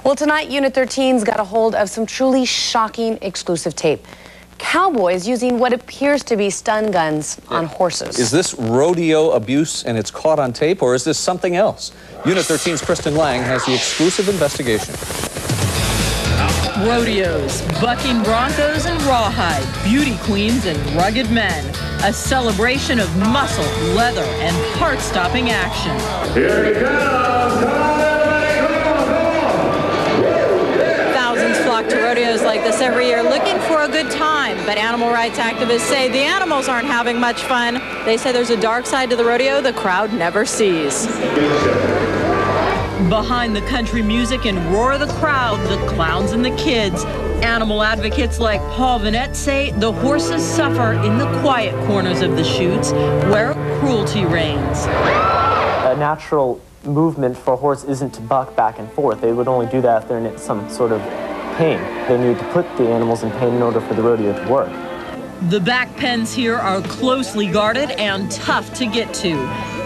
Well, tonight, Unit 13's got a hold of some truly shocking exclusive tape. Cowboys using what appears to be stun guns on horses. Is this rodeo abuse and it's caught on tape, or is this something else? Unit 13's Kristen Lang has the exclusive investigation. Rodeos, bucking broncos and rawhide, beauty queens and rugged men. A celebration of muscle, leather, and heart-stopping action. Here it comes! Thousands flock to rodeos like this every year looking for a good time, but animal rights activists say the animals aren't having much fun. They say there's a dark side to the rodeo the crowd never sees. Behind the country music and roar of the crowd, the clowns and the kids. Animal advocates like Paul Vanette say the horses suffer in the quiet corners of the chutes where cruelty reigns. A natural movement for a horse isn't to buck back and forth. They would only do that if they're in some sort of pain. They need to put the animals in pain in order for the rodeo to work. The back pens here are closely guarded and tough to get to.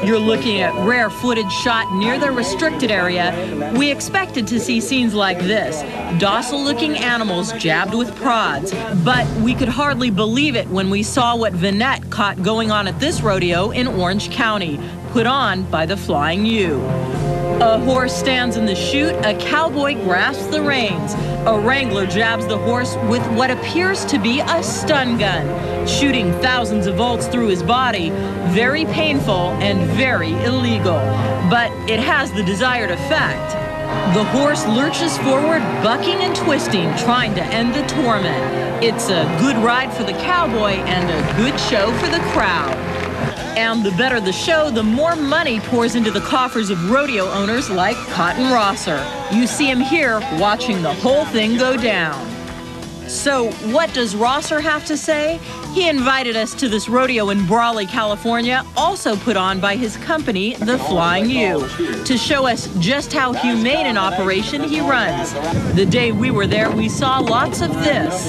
You're looking at rare footage shot near the restricted area. We expected to see scenes like this, docile-looking animals jabbed with prods. But we could hardly believe it when we saw what Vanette caught going on at this rodeo in Orange County, put on by the Flying U. A horse stands in the chute, a cowboy grasps the reins. A wrangler jabs the horse with what appears to be a stun gun, shooting thousands of volts through his body. Very painful and very illegal, but it has the desired effect. The horse lurches forward, bucking and twisting, trying to end the torment. It's a good ride for the cowboy and a good show for the crowd. And the better the show, the more money pours into the coffers of rodeo owners like Cotton Rosser. You see him here watching the whole thing go down. So what does Rosser have to say? He invited us to this rodeo in Brawley, California, also put on by his company, the Flying U, to show us just how humane an operation he runs. The day we were there, we saw lots of this.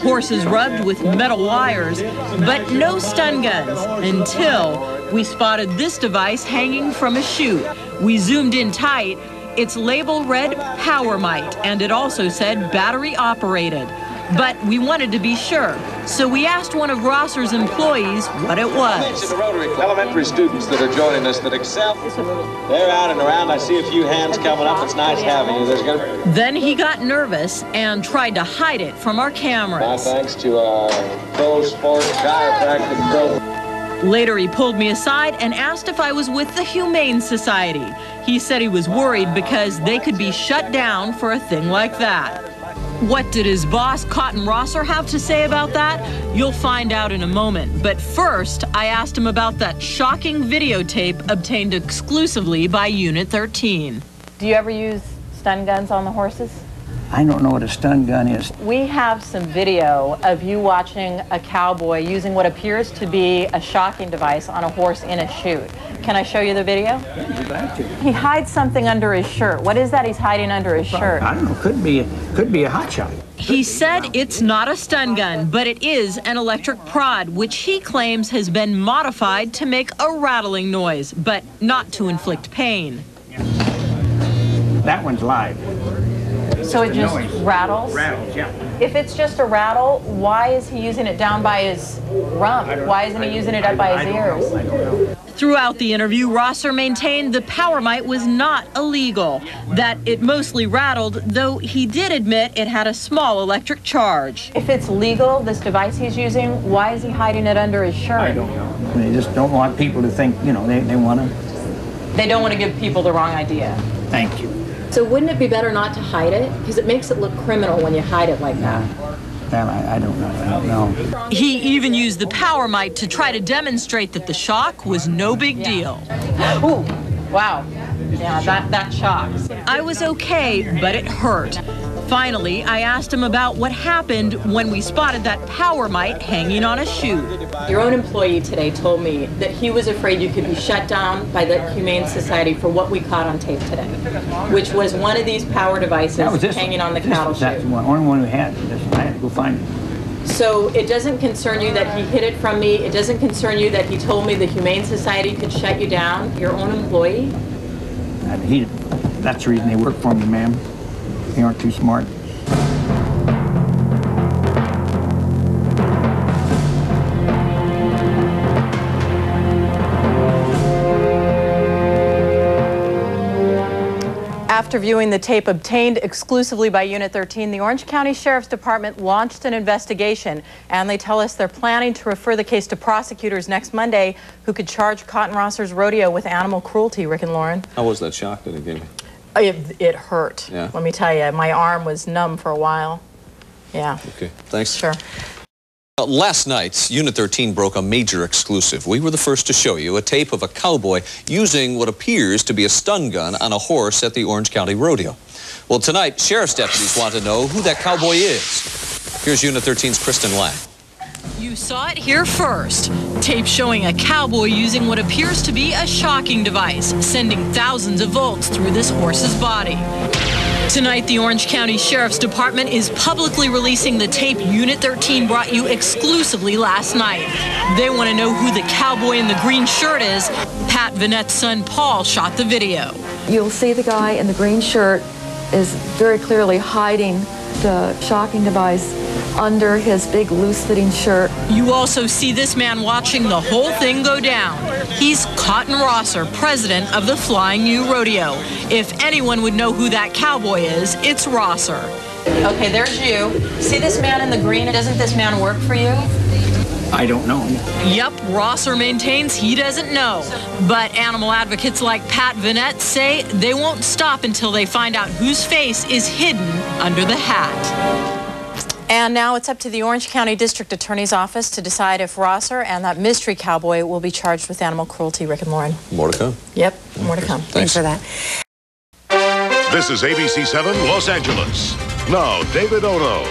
Horses rubbed with metal wires, but no stun guns, until we spotted this device hanging from a chute. We zoomed in tight. Its label read Power Mite, and it also said battery operated. But we wanted to be sure, so we asked one of Rosser's employees what it was. The Rotary elementary students that are joining us that excel. They're out and around. I see a few hands coming up. It's nice having you. Then he got nervous and tried to hide it from our cameras. My thanks to our Pro Sports Chiropractic Program. Later, he pulled me aside and asked if I was with the Humane Society. He said he was worried because they could be shut down for a thing like that. What did his boss, Cotton Rosser, have to say about that? You'll find out in a moment. But first, I asked him about that shocking videotape obtained exclusively by Unit 13. Do you ever use stun guns on the horses? I don't know what a stun gun is. We have some video of you watching a cowboy using what appears to be a shocking device on a horse in a chute. Can I show you the video? Yeah, you'd like to. He hides something under his shirt. What is that he's hiding under his shirt? I don't know. Could be a hot shot. He said it's not a stun gun, but it is an electric prod, which he claims has been modified to make a rattling noise, but not to inflict pain. That one's live. So it just rattles? Rattles, yeah. If it's just a rattle, why is he using it down by his rump? Why isn't he using it up by his ears? I don't know. Throughout the interview, Rosser maintained the Power Mite was not illegal, that it mostly rattled, though he did admit it had a small electric charge. If it's legal, this device he's using, why is he hiding it under his shirt? I don't know. They just don't want people to think, you know, they want to. They don't want to give people the wrong idea. Thank you. So wouldn't it be better not to hide it? Because it makes it look criminal when you hide it like that. Well, I don't know. I don't know. He even used the Power Mite to try to demonstrate that the shock was no big deal. Ooh, wow. Yeah, that shocks. I was okay, but it hurt. Finally, I asked him about what happened when we spotted that Power Mite hanging on a chute. Your own employee today told me that he was afraid you could be shut down by the Humane Society for what we caught on tape today, which was one of these power devices hanging on the cattle chute. That's the only one we had. I had to go find it. So it doesn't concern you that he hid it from me? It doesn't concern you that he told me the Humane Society could shut you down, your own employee? That's the reason they work for me, ma'am. They aren't too smart. After viewing the tape obtained exclusively by Unit 13, the Orange County Sheriff's Department launched an investigation, and they tell us they're planning to refer the case to prosecutors next Monday who could charge Cotton Rosser's Rodeo with animal cruelty. Rick and Lauren. How was that shock that it gave me? It hurt. Yeah. Let me tell you, my arm was numb for a while. Yeah. Okay, thanks. Sure. Last night, Unit 13 broke a major exclusive. We were the first to show you a tape of a cowboy using what appears to be a stun gun on a horse at the Orange County Rodeo. Well, tonight, sheriff's deputies want to know who that cowboy is. Here's Unit 13's Kristen Lang. You saw it here first. Tape showing a cowboy using what appears to be a shocking device, sending thousands of volts through this horse's body. Tonight, the Orange County Sheriff's Department is publicly releasing the tape Unit 13 brought you exclusively last night. They want to know who the cowboy in the green shirt is. Pat Vanette's son, Paul, shot the video. You'll see the guy in the green shirt is very clearly hiding the shocking device under his big loose-fitting shirt. You also see this man watching the whole thing go down. He's Cotton Rosser, president of the Flying U Rodeo. If anyone would know who that cowboy is, it's Rosser. Okay, there's you. See this man in the green? Doesn't this man work for you? I don't know. Yep, Rosser maintains he doesn't know. But animal advocates like Pat Vanette say they won't stop until they find out whose face is hidden under the hat. And now it's up to the Orange County District Attorney's Office to decide if Rosser and that mystery cowboy will be charged with animal cruelty. Rick and Lauren. More to come. Yep, more to come. Thanks for that. This is ABC 7 Los Angeles. Now, David Ono,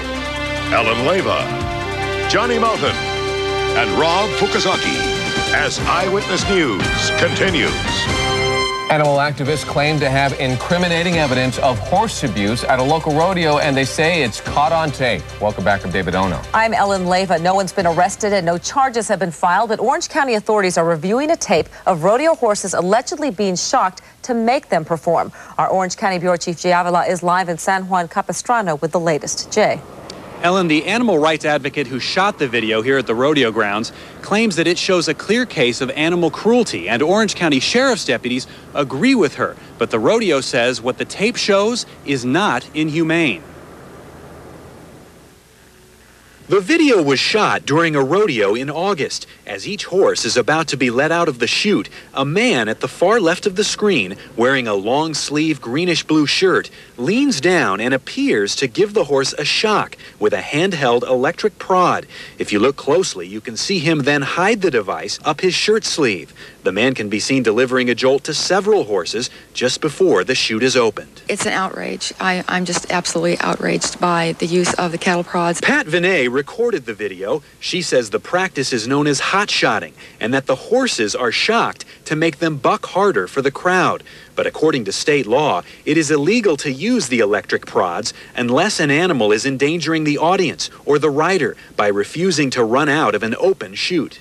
Ellen Leyva, Johnny Mountain, and Rob Fukuzaki as Eyewitness News continues. Animal activists claim to have incriminating evidence of horse abuse at a local rodeo, and they say it's caught on tape. Welcome back, I'm David Ono. I'm Ellen Leyva. No one's been arrested and no charges have been filed, but Orange County authorities are reviewing a tape of rodeo horses allegedly being shocked to make them perform. Our Orange County Bureau Chief Jay Avila is live in San Juan Capistrano with the latest. Jay. Ellen, the animal rights advocate who shot the video here at the rodeo grounds claims that it shows a clear case of animal cruelty, and Orange County Sheriff's deputies agree with her. But the rodeo says what the tape shows is not inhumane. The video was shot during a rodeo in August. As each horse is about to be let out of the chute, a man at the far left of the screen, wearing a long-sleeve greenish-blue shirt, leans down and appears to give the horse a shock with a handheld electric prod. If you look closely, you can see him then hide the device up his shirt sleeve. The man can be seen delivering a jolt to several horses just before the chute is opened. It's an outrage. I'm just absolutely outraged by the use of the cattle prods. Pat Vanette recorded the video. She says the practice is known as hot shotting and that the horses are shocked to make them buck harder for the crowd. But according to state law, it is illegal to use the electric prods unless an animal is endangering the audience or the rider by refusing to run out of an open chute.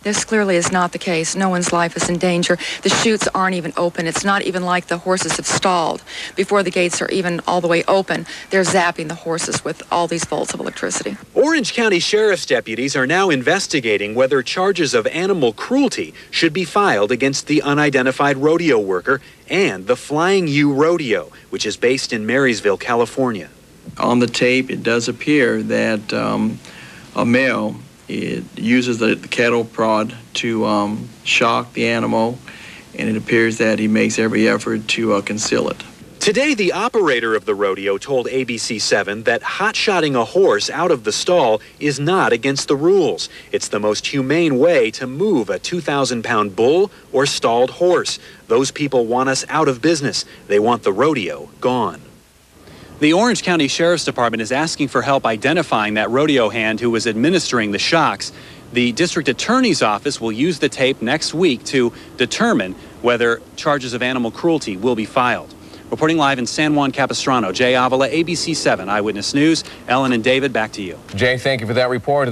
This clearly is not the case. No one's life is in danger. The chutes aren't even open. It's not even like the horses have stalled. Before the gates are even all the way open, they're zapping the horses with all these volts of electricity. Orange County Sheriff's deputies are now investigating whether charges of animal cruelty should be filed against the unidentified rodeo worker and the Flying U Rodeo, which is based in Marysville, California. On the tape, it does appear that a male uses the cattle prod to shock the animal, and it appears that he makes every effort to conceal it. Today, the operator of the rodeo told ABC 7 that hot-shotting a horse out of the stall is not against the rules. It's the most humane way to move a 2,000-pound bull or stalled horse. Those people want us out of business. They want the rodeo gone. The Orange County Sheriff's Department is asking for help identifying that rodeo hand who was administering the shocks. The district attorney's office will use the tape next week to determine whether charges of animal cruelty will be filed. Reporting live in San Juan Capistrano, Jay Avila, ABC 7 Eyewitness News. Ellen and David, back to you. Jay, thank you for that report.